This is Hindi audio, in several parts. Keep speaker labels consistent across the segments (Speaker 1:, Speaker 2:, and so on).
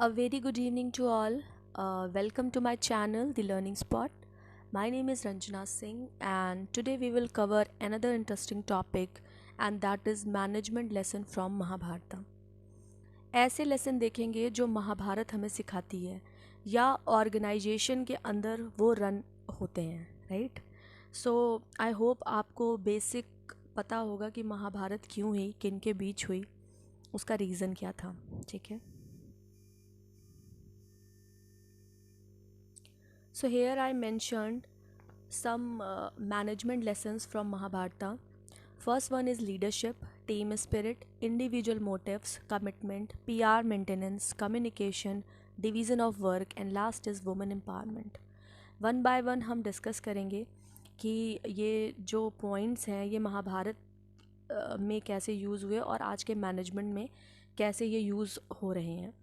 Speaker 1: A very good evening to all. Welcome to my channel, The Learning Spot. My name is Ranjana Singh, and today we will cover another interesting topic, and that is management lesson from Mahabharata. ऐसे लेसन देखेंगे जो महाभारत हमें सिखाती है या ऑर्गेनाइजेशन के अंदर वो रन होते हैं, राइट? सो आई होप आपको बेसिक पता होगा कि महाभारत क्यों हुई, किन के बीच हुई, उसका रीज़न क्या था, ठीक है? So here I mentioned some management lessons from Mahabharata. First one is leadership, team spirit, individual motives, commitment, PR maintenance, communication, division of work, and last is women empowerment. One by one हम डिस्कस करेंगे कि ये जो पॉइंट्स हैं ये महाभारत में कैसे यूज़ हुए और आज के मैनेजमेंट में कैसे ये यूज़ हो रहे हैं.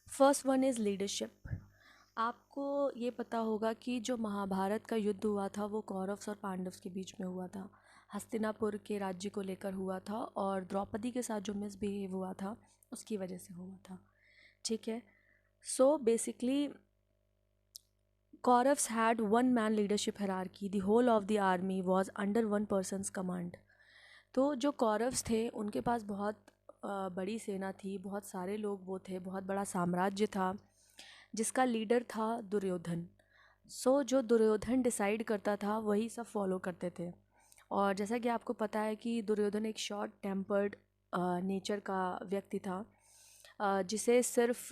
Speaker 1: First one is leadership. आपको ये पता होगा कि जो महाभारत का युद्ध हुआ था वो कौरव्स और पांडव्स के बीच में हुआ था. हस्तिनापुर के राज्य को लेकर हुआ था और द्रौपदी के साथ जो मिसबिहेव हुआ था उसकी वजह से हुआ था, ठीक है? So basically Kauravs had one man leadership hierarchy. The whole of the army was under one persons command. तो जो कौरव्स थे उनके पास बहुत बड़ी सेना थी, बहुत सारे लोग वो थे, बहुत बड़ा साम्राज्य था जिसका लीडर था दुर्योधन. जो दुर्योधन डिसाइड करता था वही सब फॉलो करते थे. और जैसा कि आपको पता है कि दुर्योधन एक शॉर्ट टेम्पर्ड नेचर का व्यक्ति था, जिसे सिर्फ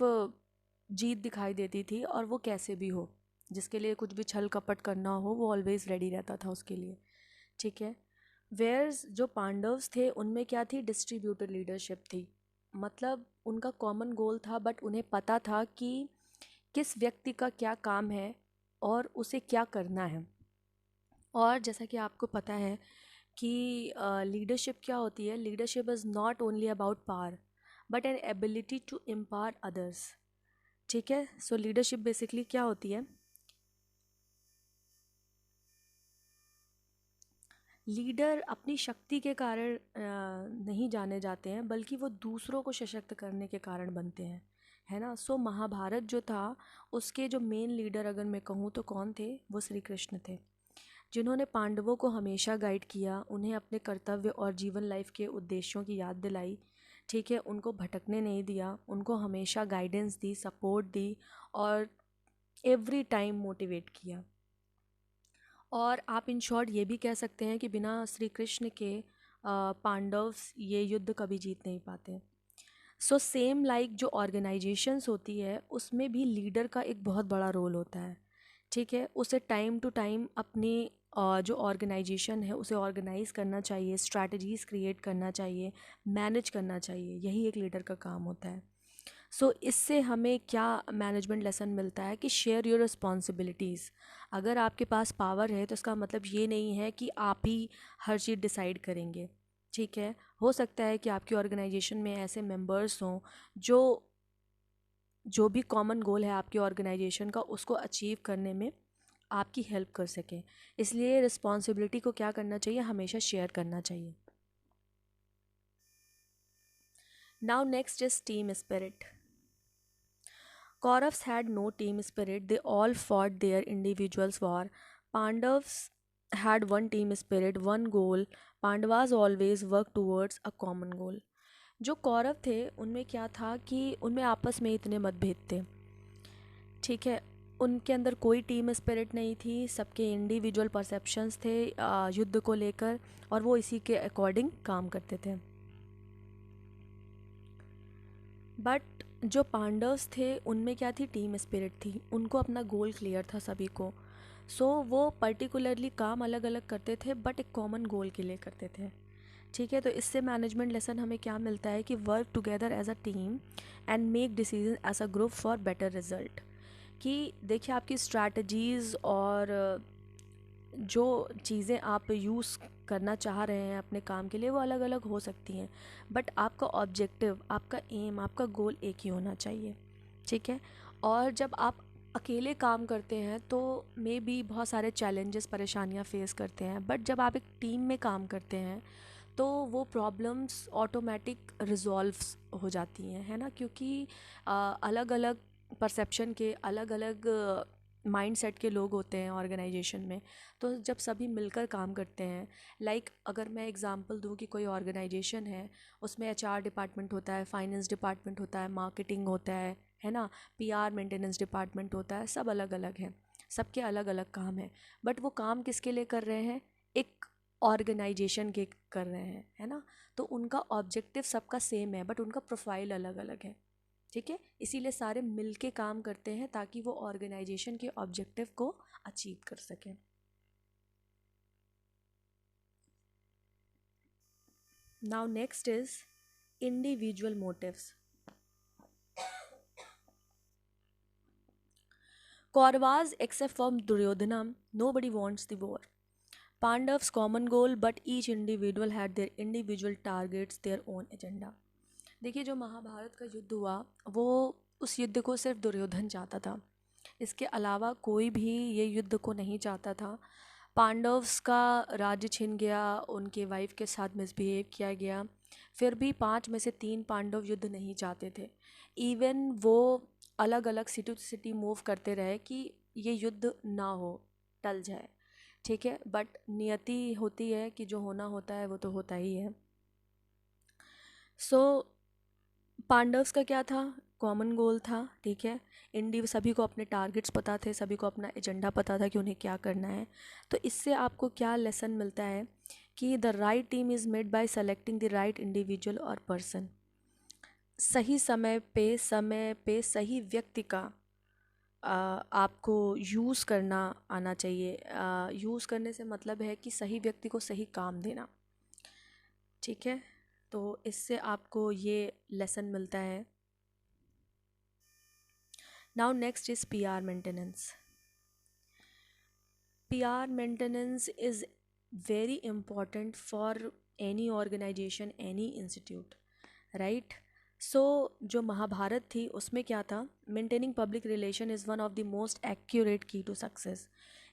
Speaker 1: जीत दिखाई देती थी और वो कैसे भी हो, जिसके लिए कुछ भी छल कपट करना हो वो ऑलवेज़ रेडी रहता था उसके लिए, ठीक है? वेयर्स जो पांडव्स थे उनमें क्या थी, डिस्ट्रीब्यूटेड लीडरशिप थी. मतलब उनका कॉमन गोल था, बट उन्हें पता था कि किस व्यक्ति का क्या काम है और उसे क्या करना है. और जैसा कि आपको पता है कि लीडरशिप क्या होती है. Leadership is not only about power but an ability to empower others, ठीक है? सो लीडरशिप बेसिकली क्या होती है? लीडर अपनी शक्ति के कारण नहीं जाने जाते हैं, बल्कि वो दूसरों को सशक्त करने के कारण बनते हैं, है ना? महाभारत जो था उसके जो मेन लीडर अगर मैं कहूँ तो कौन थे? वो श्री कृष्ण थे, जिन्होंने पांडवों को हमेशा गाइड किया, उन्हें अपने कर्तव्य और जीवन लाइफ के उद्देश्यों की याद दिलाई, ठीक है? उनको भटकने नहीं दिया, उनको हमेशा गाइडेंस दी, सपोर्ट दी और एवरी टाइम मोटिवेट किया. और आप इन शॉर्ट ये भी कह सकते हैं कि बिना श्री कृष्ण के पांडव्स ये युद्ध कभी जीत नहीं पाते. सेम लाइक जो ऑर्गेनाइजेशंस होती है उसमें भी लीडर का एक बहुत बड़ा रोल होता है, ठीक है? उसे टाइम टू टाइम अपनी जो ऑर्गेनाइजेशन है उसे ऑर्गेनाइज करना चाहिए, स्ट्रैटेजीज़ क्रिएट करना चाहिए, मैनेज करना चाहिए. यही एक लीडर का काम होता है. इससे हमें क्या मैनेजमेंट लेसन मिलता है कि शेयर योर रिस्पॉन्सिबिलिटीज़. अगर आपके पास पावर है तो इसका मतलब ये नहीं है कि आप ही हर चीज़ डिसाइड करेंगे, ठीक है? हो सकता है कि आपकी ऑर्गेनाइजेशन में ऐसे मेंबर्स हों जो जो भी कॉमन गोल है आपकी ऑर्गेनाइजेशन का उसको अचीव करने में आपकी हेल्प कर सकें. इसलिए रिस्पॉन्सिबिलिटी को क्या करना चाहिए? हमेशा शेयर करना चाहिए. Now next is team spirit. Kauravs had no team spirit, they all fought their individuals war. Pandavas had one team spirit, one goal. Pandavas always work towards a common goal. जो कौरव थे उनमें क्या था कि उनमें आपस में इतने मतभेद थे, ठीक है? उनके अंदर कोई टीम स्पिरिट नहीं थी, सबके इंडिविजुअल परसेप्शंस थे युद्ध को लेकर और वो इसी के अकॉर्डिंग काम करते थे. बट जो पांडव्स थे उनमें क्या थी? टीम स्पिरिट थी. उनको अपना गोल क्लियर था सभी को. वो पर्टिकुलरली काम अलग अलग करते थे बट एक कॉमन गोल के लिए करते थे, ठीक है? तो इससे मैनेजमेंट लेसन हमें क्या मिलता है कि work together as a team and make decision as a group for better result. कि देखिए आपकी स्ट्रैटेजीज़ और जो चीज़ें आप यूज़ करना चाह रहे हैं अपने काम के लिए वो अलग अलग हो सकती हैं, बट आपका ऑब्जेक्टिव, आपका एम, आपका गोल एक ही होना चाहिए, ठीक है? और जब आप अकेले काम करते हैं तो मे बी बहुत सारे चैलेंजेस, परेशानियां फेस करते हैं, बट जब आप एक टीम में काम करते हैं तो वो प्रॉब्लम्स ऑटोमेटिक रिजॉल्व्स हो जाती हैं, है ना, क्योंकि अलग अलग परसेप्शन के, अलग अलग माइंडसेट के लोग होते हैं ऑर्गेनाइजेशन में। तो जब सभी मिलकर काम करते हैं, लाइक अगर मैं एग्जांपल दूं कि कोई ऑर्गेनाइजेशन है, उसमें एचआर डिपार्टमेंट होता है, फाइनेंस डिपार्टमेंट होता है, मार्केटिंग होता है ना, पीआर मेंटेनेंस डिपार्टमेंट होता है, सब अलग अलग हैं, सबके अलग अलग काम हैं, बट वो काम किसके लिए कर रहे हैं, एक ऑर्गेनाइजेशन के कर रहे हैं, है ना। तो उनका ऑब्जेक्टिव सबका सेम है, बट उनका प्रोफाइल अलग अलग है, ठीक है। इसीलिए सारे मिल के काम करते हैं ताकि वो ऑर्गेनाइजेशन के ऑब्जेक्टिव को अचीव कर सकें। Now next is individual motives. Kauravas, except for Duryodhana, nobody wants the war. Pandav's common goal, but each individual had their individual targets, their own agenda. देखिए, जो महाभारत का युद्ध हुआ, वो उस युद्ध को सिर्फ दुर्योधन चाहता था, इसके अलावा कोई भी ये युद्ध को नहीं चाहता था। पांडव्स का राज्य छिन गया, उनके वाइफ के साथ मिसबिहेव किया गया, फिर भी 5 में से 3 पांडव युद्ध नहीं चाहते थे। इवन वो अलग अलग सिटी टू सिटी मूव करते रहे कि ये युद्ध ना हो, टल जाए, ठीक है। बट नियति होती है कि जो होना होता है वो तो होता ही है। सो पांडव्स का क्या था, कॉमन गोल था, ठीक है। इंडी सभी को अपने टारगेट्स पता थे, सभी को अपना एजेंडा पता था कि उन्हें क्या करना है। तो इससे आपको क्या लेसन मिलता है कि the right team is made by selecting the right individual और पर्सन। सही समय पे सही व्यक्ति का आपको यूज़ करना आना चाहिए। यूज़ करने से मतलब है कि सही व्यक्ति को सही काम देना, ठीक है। तो इससे आपको ये लेसन मिलता है। Now next is PR maintenance. PR maintenance is very important for any organization, any institute, right. So जो महाभारत थी उसमें क्या था, maintaining public relation is one of the most accurate key to success.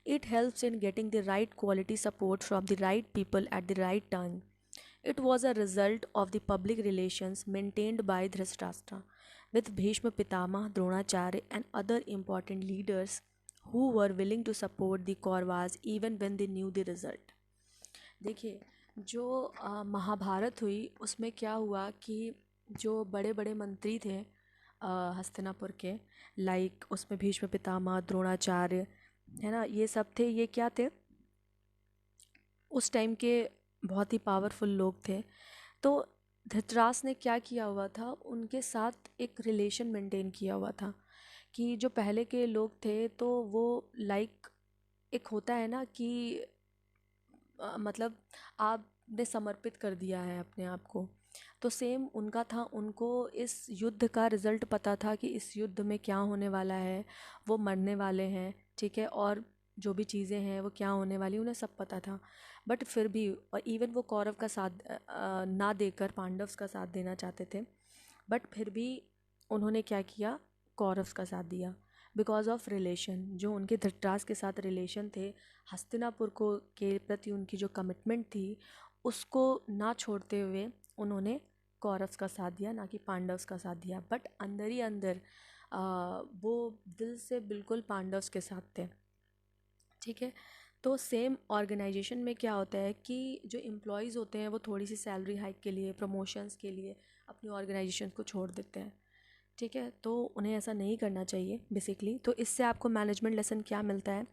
Speaker 1: It helps in getting the right quality support from the right people at the right time. It was a result of the public relations maintained by Dhritarashtra with Bhishma Pitama, Dronacharya, and other important leaders who were willing to support the Kauravas even when they knew the result. देखिए, जो महाभारत हुई उसमें क्या हुआ कि जो बड़े बड़े मंत्री थे हस्तिनापुर के, लाइक उसमें भीष्म पितामह, द्रोणाचार्य, है ना, ये सब थे। ये क्या थे, उस टाइम के बहुत ही पावरफुल लोग थे। तो धृतराष्ट्र ने क्या किया हुआ था, उनके साथ एक रिलेशन मेंटेन किया हुआ था कि जो पहले के लोग थे तो वो लाइक एक होता है ना कि मतलब आपने समर्पित कर दिया है अपने आप को, तो सेम उनका था। उनको इस युद्ध का रिज़ल्ट पता था कि इस युद्ध में क्या होने वाला है, वो मरने वाले हैं, ठीक है, और जो भी चीज़ें हैं वो क्या होने वाली उन्हें सब पता था। बट फिर भी, और इवन वो कौरव का साथ ना देकर पांडव्स का साथ देना चाहते थे, बट फिर भी उन्होंने क्या किया, कौरव्स का साथ दिया बिकॉज ऑफ रिलेशन। जो उनके धृतराष्ट्र के साथ रिलेशन थे, हस्तिनापुर को के प्रति उनकी जो कमिटमेंट थी, उसको ना छोड़ते हुए उन्होंने कौरव्स का साथ दिया, ना कि पांडव्स का साथ दिया। बट अंदर ही अंदर वो दिल से बिल्कुल पांडव्स के साथ थे, ठीक है। तो सेम ऑर्गेनाइजेशन में क्या होता है कि जो एम्प्लॉयज़ होते हैं वो थोड़ी सी सैलरी हाइक के लिए, प्रमोशंस के लिए अपनी ऑर्गेनाइजेशन को छोड़ देते हैं, ठीक है। तो उन्हें ऐसा नहीं करना चाहिए बेसिकली। तो इससे आपको मैनेजमेंट लेसन क्या मिलता है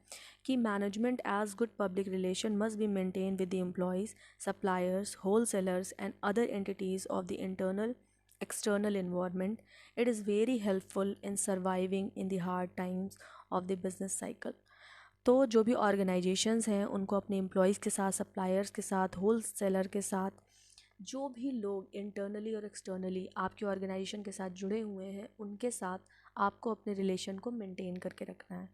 Speaker 1: कि management as good public relation must be maintain with the employees, suppliers, wholesalers and other entities of the internal external environment. It is very helpful in surviving in the hard times of the business cycle. तो जो भी ऑर्गेनाइजेशंस हैं उनको अपने एम्प्लॉयज़ के साथ, सप्लायर्स के साथ, होल सेलर के साथ, जो भी लोग इंटरनली और एक्सटर्नली आपके ऑर्गेनाइजेशन के साथ जुड़े हुए हैं, उनके साथ आपको अपने रिलेशन को मेंटेन करके रखना है,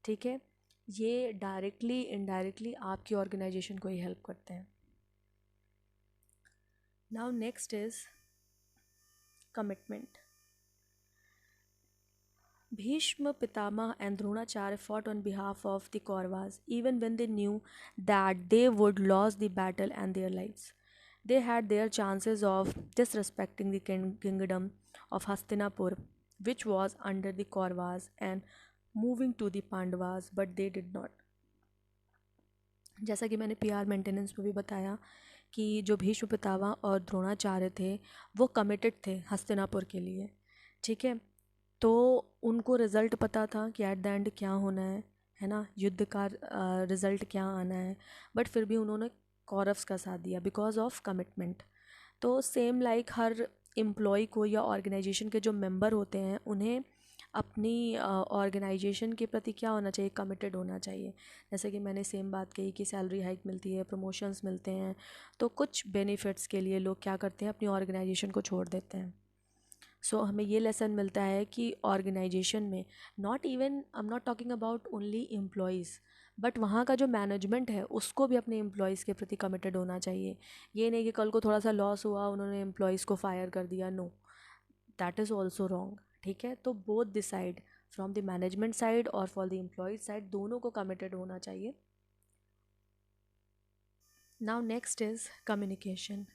Speaker 1: ठीक है। ये डायरेक्टली इनडायरेक्टली आपकी ऑर्गेनाइजेशन को ही हेल्प करते हैं। Now next is commitment. Bhishma, Pitama, and Dronacharya fought on behalf of the Kauravas, even when they knew that they would lose the battle and their lives. They had their chances of disrespecting the kingdom of Hastinapur, which was under the Kauravas, and moving to the Pandavas, but they did not. जैसा कि मैंने पीआर मेंटेनेंस में भी बताया कि जो भीष्म पितामह और द्रोणाचार्य थे वो कमिटेड थे हस्तिनापुर के लिए, ठीक है। तो उनको रिज़ल्ट पता था कि एट द एंड क्या होना है ना, युद्ध का रिज़ल्ट क्या आना है, बट फिर भी उन्होंने कौरव्स का साथ दिया बिकॉज ऑफ कमिटमेंट। तो सेम लाइक हर एम्प्लॉय को या ऑर्गेनाइजेशन के जो मेंबर होते हैं उन्हें अपनी ऑर्गेनाइजेशन के प्रति क्या होना चाहिए, कमिटेड होना चाहिए। जैसे कि मैंने सेम बात कही कि सैलरी हाइक मिलती है, प्रमोशंस मिलते हैं, तो कुछ बेनिफिट्स के लिए लोग क्या करते हैं, अपनी ऑर्गेनाइजेशन को छोड़ देते हैं। सो हमें ये लेसन मिलता है कि ऑर्गेनाइजेशन में not even I am not talking about only employees, but वहाँ का जो मैनेजमेंट है उसको भी अपने एम्प्लॉयज़ के प्रति कमिटेड होना चाहिए। ये नहीं कि कल को थोड़ा सा लॉस हुआ उन्होंने एम्प्लॉयज़ को फायर कर दिया, no, that is also wrong, ठीक है। तो both the side, from the management side और फॉर द एम्प्लॉयज़ साइड, दोनों को कमिटेड होना चाहिए। Now next is communication.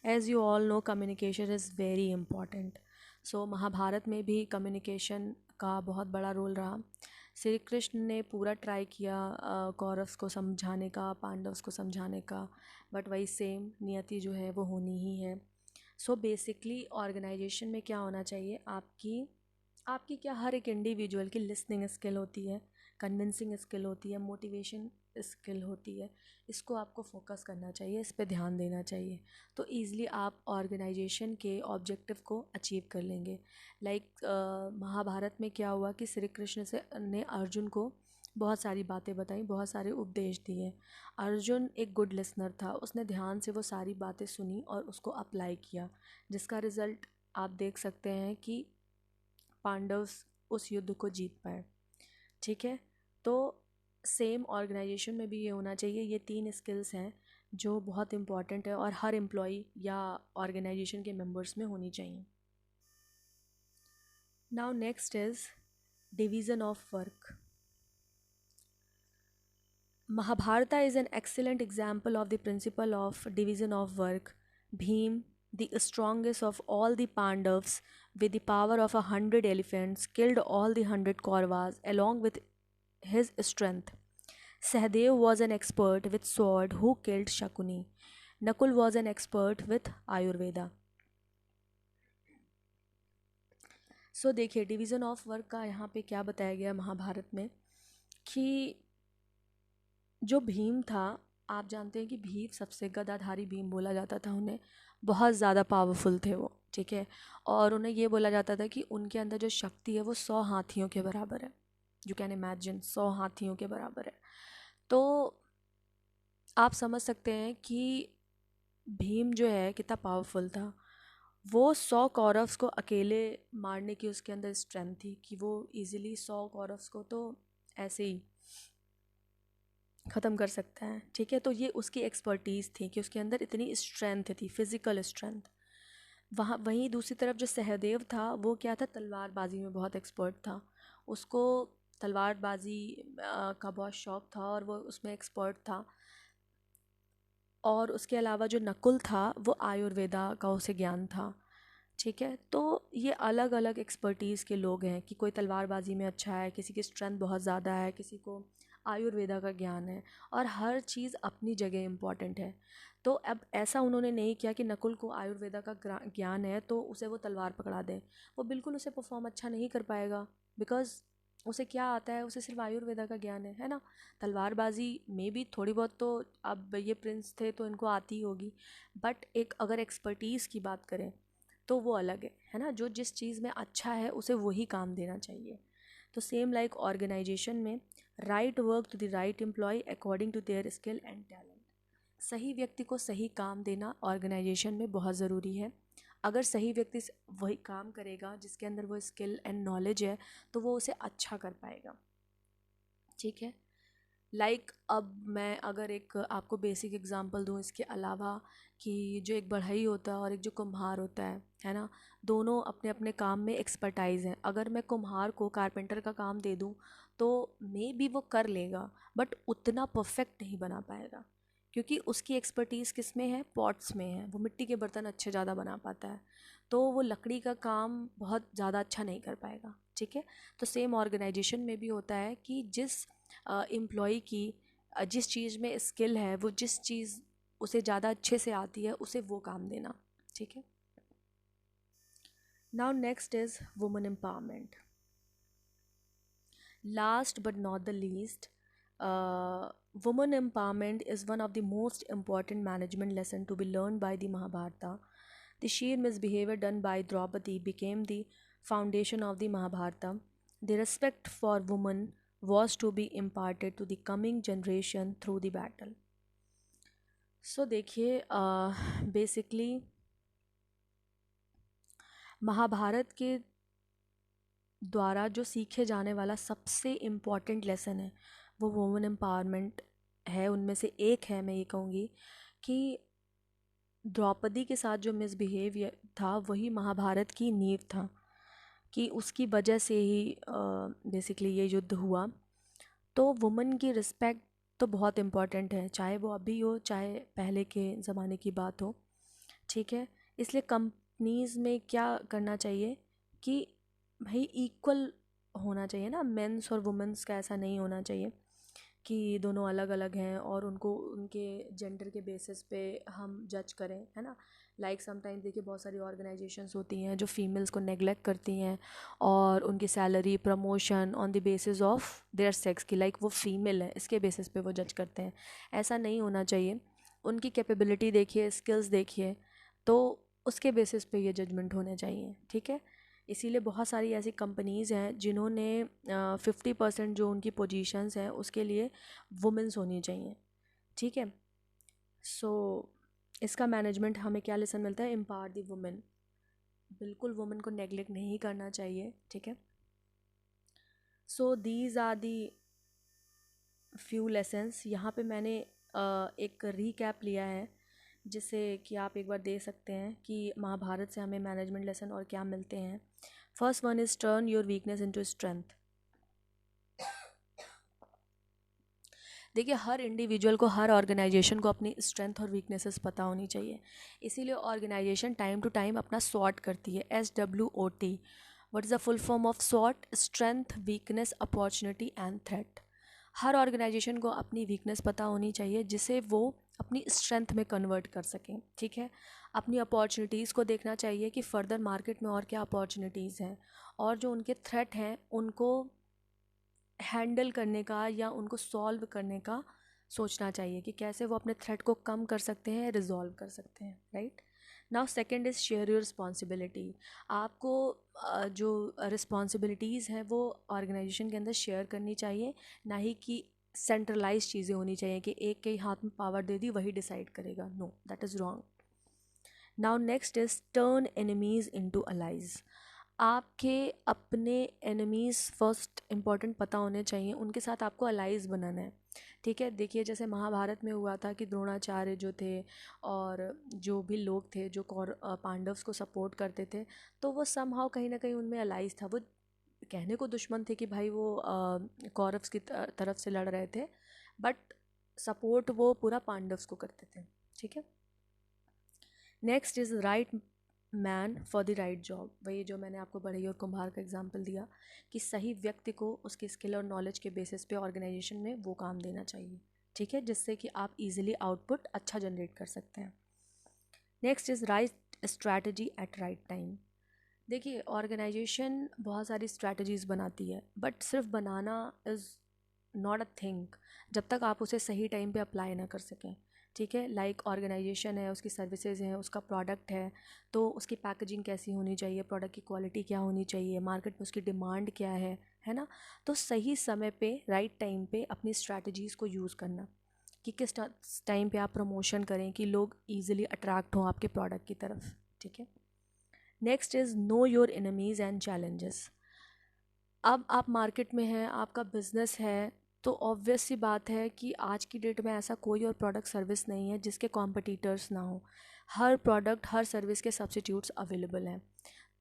Speaker 1: As you all know communication is very important. So Mahabharat में भी कम्युनिकेशन का बहुत बड़ा रोल रहा। श्री कृष्ण ने पूरा ट्राई किया कौरव्स को समझाने का, पांडव्स को समझाने का, बट वही सेम नियति जो है वो होनी ही है। सो बेसिकली ऑर्गेनाइजेशन में क्या होना चाहिए, आपकी आपकी क्या, हर एक इंडिविजुअल की लिसनिंग स्किल होती है, कन्विंसिंग स्किल होती है, मोटिवेशन स्किल होती है। इसको आपको फोकस करना चाहिए, इस पे ध्यान देना चाहिए, तो ईज़िली आप ऑर्गेनाइजेशन के ऑब्जेक्टिव को अचीव कर लेंगे। लाइक महाभारत में क्या हुआ कि श्री कृष्ण से ने अर्जुन को बहुत सारी बातें बताई, बहुत सारे उपदेश दिए। अर्जुन एक गुड लिसनर था, उसने ध्यान से वो सारी बातें सुनी और उसको अप्लाई किया, जिसका रिज़ल्ट आप देख सकते हैं कि पांडव्स उस युद्ध को जीत पाए, ठीक है। तो सेम ऑर्गेनाइजेशन में भी ये होना चाहिए, ये 3 स्किल्स हैं जो बहुत इम्पॉर्टेंट है और हर एम्प्लॉय या ऑर्गेनाइजेशन के मेंबर्स में होनी चाहिए। Now next is division of work. Mahabharata is an excellent example of the principle of division of work. Bhim, the strongest of all the Pandavas, with the power of 100 elephants, killed all the 100 Kauravas along with his strength. Sahadev was an expert with sword who killed Shakuni. Nakul was an expert with Ayurveda. सो देखिए डिवीज़न ऑफ वर्क का यहाँ पे क्या बताया गया महाभारत में कि जो भीम था, आप जानते हैं कि भीम सबसे गदाधारी भीम बोला जाता था उन्हें, बहुत ज़्यादा पावरफुल थे वो, ठीक है। और उन्हें ये बोला जाता था कि उनके अंदर जो शक्ति है वो 100 हाथियों के बराबर है। यू कैन इमेजिन, 100 हाथियों के बराबर है। तो आप समझ सकते हैं कि भीम जो है कितना पावरफुल था। वो 100 कौरव्स को अकेले मारने की उसके अंदर स्ट्रेंथ थी कि वो इजीली 100 कौरव्स को तो ऐसे ही ख़त्म कर सकता है, ठीक है। तो ये उसकी एक्सपर्टीज़ थी कि उसके अंदर इतनी स्ट्रेंथ थी, फिज़िकल स्ट्रेंथ। वहीं दूसरी तरफ जो सहदेव था वो क्या था, तलवारबाजी में बहुत एक्सपर्ट था। उसको तलवारबाजी का बहुत शौक़ था और वो उसमें एक्सपर्ट था। और उसके अलावा जो नकुल था वो आयुर्वेदा का उसे ज्ञान था, ठीक है। तो ये अलग अलग एक्सपर्टीज़ के लोग हैं कि कोई तलवारबाजी में अच्छा है, किसी की स्ट्रेंथ बहुत ज़्यादा है, किसी को आयुर्वेदा का ज्ञान है, और हर चीज़ अपनी जगह इम्पॉर्टेंट है। तो अब ऐसा उन्होंने नहीं किया कि नकुल को आयुर्वेदा का ज्ञान है तो उसे वो तलवार पकड़ा दे, वो बिल्कुल उसे परफॉर्म अच्छा नहीं कर पाएगा, बिकॉज़ उसे क्या आता है, उसे सिर्फ आयुर्वेदा का ज्ञान है ना। तलवारबाजी में भी थोड़ी बहुत तो, अब ये प्रिंस थे तो इनको आती ही होगी, बट एक अगर एक्सपर्टीज़ की बात करें तो वो अलग है ना। जो जिस चीज़ में अच्छा है उसे वही काम देना चाहिए। तो सेम लाइक ऑर्गेनाइजेशन में, right work to the right employee according to their skill and talent. सही व्यक्ति को सही काम देना ऑर्गेनाइजेशन में बहुत ज़रूरी है। अगर सही व्यक्ति वही काम करेगा जिसके अंदर वो स्किल एंड नॉलेज है तो वो उसे अच्छा कर पाएगा, ठीक है। लाइक अब मैं अगर एक आपको बेसिक एग्जांपल दूं इसके अलावा, कि जो एक बढ़ई होता है और एक जो कुम्हार होता है ना, दोनों अपने अपने काम में एक्सपर्टाइज़ हैं। अगर मैं कुम्हार को कारपेंटर का काम दे दूं तो मे बी वो कर लेगा, बट उतना परफेक्ट नहीं बना पाएगा, क्योंकि उसकी एक्सपर्टीज़ किस में है, पॉट्स में है, वो मिट्टी के बर्तन अच्छे ज़्यादा बना पाता है, तो वो लकड़ी का काम बहुत ज़्यादा अच्छा नहीं कर पाएगा, ठीक है। तो सेम ऑर्गेनाइजेशन में भी होता है कि जिस एम्प्लॉय की जिस चीज़ में स्किल है, वो जिस चीज़ उसे ज़्यादा अच्छे से आती है, उसे वो काम देना, ठीक है। Now next is women empowerment. Last but not the least, woman empowerment is one of the most important management lesson to be learned by the Mahabharata. The sheer misbehavior done by Draupadi became the foundation of the Mahabharata. The respect for women was to be imparted to the coming generation through the battle. So देखिए, बेसिकली महाभारत के द्वारा जो सीखे जाने वाला सबसे इम्पॉर्टेंट लेसन है वो वुमेन एम्पावरमेंट है। उनमें से एक है, मैं ये कहूँगी कि द्रौपदी के साथ जो मिसबिहेवियर था वही महाभारत की नींव था, कि उसकी वजह से ही बेसिकली ये युद्ध हुआ। तो वुमेन की रिस्पेक्ट तो बहुत इम्पॉर्टेंट है, चाहे वो अभी हो चाहे पहले के ज़माने की बात हो, ठीक है। इसलिए कंपनीज़ में क्या करना चाहिए कि भाई इक्वल होना चाहिए ना, मेंस और वुमेंस का ऐसा नहीं होना चाहिए कि दोनों अलग अलग हैं और उनको उनके जेंडर के बेसिस पे हम जज करें, है ना। लाइक समटाइम देखिए बहुत सारी ऑर्गेनाइजेशंस होती हैं जो फीमेल्स को नेग्लेक्ट करती हैं और उनकी salary promotion on the basis of their sex की, लाइक वो फीमेल है इसके बेसिस पे वो जज करते हैं। ऐसा नहीं होना चाहिए। उनकी कैपेबिलिटी देखिए, स्किल्स देखिए, तो उसके बेसिस पे ये जजमेंट होने चाहिए, ठीक है। इसीलिए बहुत सारी ऐसी कंपनीज़ हैं जिन्होंने 50% जो उनकी पोजीशंस हैं उसके लिए वुमेंस होनी चाहिए, ठीक है। सो इसका मैनेजमेंट हमें क्या लेसन मिलता है, एम्पावर दी वुमेन। बिल्कुल वुमेन को नेग्लेक्ट नहीं करना चाहिए, ठीक है। So these are the few lessons. यहाँ पे मैंने एक रीकैप लिया है जिससे कि आप एक बार दे सकते हैं कि महाभारत से हमें मैनेजमेंट लेसन और क्या मिलते हैं। First one is turn your weakness into strength. देखिए हर इंडिविजुअल को, हर ऑर्गेनाइजेशन को अपनी स्ट्रेंथ और वीकनेसेस पता होनी चाहिए। इसीलिए ऑर्गेनाइजेशन टाइम टू टाइम अपना सॉर्ट करती है, SWOT। What is the full form of SWOT? Strength, weakness, opportunity and threat. हर ऑर्गेनाइजेशन को अपनी वीकनेस पता होनी चाहिए जिसे वो अपनी स्ट्रेंथ में कन्वर्ट कर सकें, ठीक है। अपनी अपॉर्चुनिटीज़ को देखना चाहिए कि फ़र्दर मार्केट में और क्या अपॉर्चुनिटीज़ हैं, और जो उनके थ्रेट हैं उनको हैंडल करने का या उनको सॉल्व करने का सोचना चाहिए कि कैसे वो अपने थ्रेट को कम कर सकते हैं, रिजॉल्व कर सकते हैं, right. Now second is share your responsibility. आपको जो रिस्पॉन्सिबिलिटीज़ हैं वो ऑर्गेनाइजेशन के अंदर शेयर करनी चाहिए, ना ही कि सेंट्रलाइज चीज़ें होनी चाहिए कि एक के हाथ में पावर दे दी वही डिसाइड करेगा। No, that is wrong. Now next is turn enemies into allies. आपके अपने एनिमीज़ फर्स्ट इम्पॉर्टेंट पता होने चाहिए, उनके साथ आपको अलाइज बनाना है, ठीक है। देखिए जैसे महाभारत में हुआ था कि द्रोणाचार्य जो थे और जो भी लोग थे जो पांडव्स को सपोर्ट करते थे, तो वो समहाउ कहीं ना कहीं उनमें अलाइज था। वो कहने को दुश्मन थे कि भाई वो कौरव्स की तरफ से लड़ रहे थे, बट सपोर्ट वो पूरा पांडव्स को करते थे, ठीक है। Next is right man for the right job. वही जो मैंने आपको बढ़ई और कुम्हार का एग्जांपल दिया कि सही व्यक्ति को उसके स्किल और नॉलेज के बेसिस पे ऑर्गेनाइजेशन में वो काम देना चाहिए, ठीक है, जिससे कि आप इजीली आउटपुट अच्छा जनरेट कर सकते हैं। Next is right strategy at right time. देखिए ऑर्गेनाइजेशन बहुत सारी स्ट्रैटेजीज़ बनाती है, बट सिर्फ बनाना इज़ नॉट अ थिंग जब तक आप उसे सही टाइम पे अप्लाई ना कर सकें, ठीक है। लाइक ऑर्गेनाइजेशन है, उसकी सर्विसेज हैं, उसका प्रोडक्ट है, तो उसकी पैकेजिंग कैसी होनी चाहिए, प्रोडक्ट की क्वालिटी क्या होनी चाहिए, मार्केट में उसकी डिमांड क्या है ना। तो सही समय पे राइट टाइम पे अपनी स्ट्रैटेजीज़ को यूज़ करना कि किस टाइम पे आप प्रमोशन करें कि लोग ईजिली अट्रैक्ट हों आपके प्रोडक्ट की तरफ, ठीक है। Next is know your enemies and challenges. अब आप मार्केट में हैं, आपका बिजनेस है, तो ऑब्वियस सी बात है कि आज की डेट में ऐसा कोई और प्रोडक्ट सर्विस नहीं है जिसके कॉम्पिटिटर्स ना हो। हर प्रोडक्ट हर सर्विस के सब्स्टिट्यूट्स अवेलेबल हैं।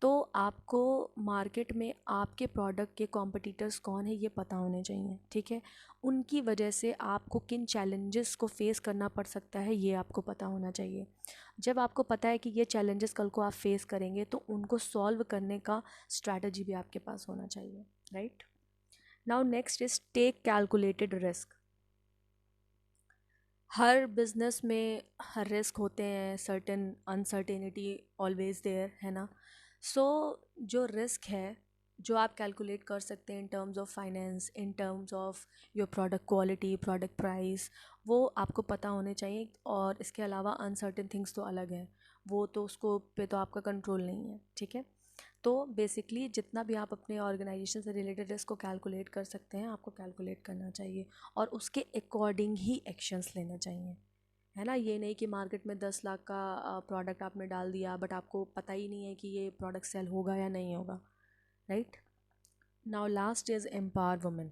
Speaker 1: तो आपको मार्केट में आपके प्रोडक्ट के कॉम्पिटिटर्स कौन है ये पता होने चाहिए, ठीक है। उनकी वजह से आपको किन चैलेंजेस को फेस करना पड़ सकता है ये आपको पता होना चाहिए। जब आपको पता है कि ये चैलेंजेस कल को आप फेस करेंगे तो उनको सॉल्व करने का स्ट्रैटेजी भी आपके पास होना चाहिए, right. Now next is take calculated risk. हर बिजनेस में हर रिस्क होते हैं, सर्टेन अनसर्टेनिटी ऑलवेज देयर, है ना। सो जो रिस्क है जो आप कैलकुलेट कर सकते हैं in terms of finance, in terms of your product quality, product price, वो आपको पता होने चाहिए। और इसके अलावा अनसर्टेन थिंग्स तो अलग हैं, वो तो उसको पे तो आपका कंट्रोल नहीं है, ठीक है। तो बेसिकली जितना भी आप अपने ऑर्गेनाइजेशन से रिलेटेड रिस्क को कैलकुलेट कर सकते हैं आपको कैलकुलेट करना चाहिए और उसके अकॉर्डिंग ही एक्शंस लेने चाहिए, है ना। ये नहीं कि मार्केट में 10 लाख का प्रोडक्ट आपने डाल दिया बट आपको पता ही नहीं है कि ये प्रोडक्ट सेल होगा या नहीं होगा, right. Now last is empower women.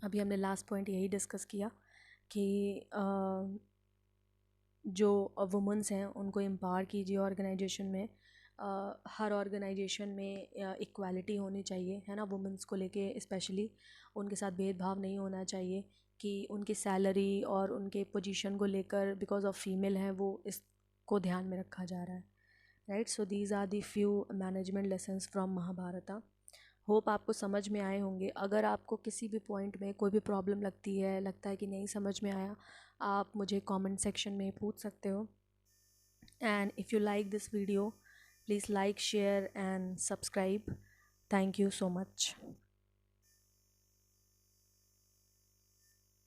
Speaker 1: अभी हमने लास्ट पॉइंट यही डिस्कस किया कि जो वुमेंस हैं उनको एम्पावर कीजिए ऑर्गेनाइजेशन में। हर ऑर्गेनाइजेशन में इक्वालिटी होनी चाहिए, है ना। वुमेंस को लेके स्पेशली उनके साथ भेदभाव नहीं होना चाहिए कि उनकी सैलरी और उनके पोजीशन को लेकर बिकॉज ऑफ फीमेल हैं वो इसको ध्यान में रखा जा रहा है, right. So these are the few management lessons from Mahabharata. Hope आपको समझ में आए होंगे। अगर आपको किसी भी पॉइंट में कोई भी प्रॉब्लम लगती है, लगता है कि नहीं समझ में आया, आप मुझे कमेंट सेक्शन में पूछ सकते हो। And if you like this video please like, share and subscribe. Thank you so much.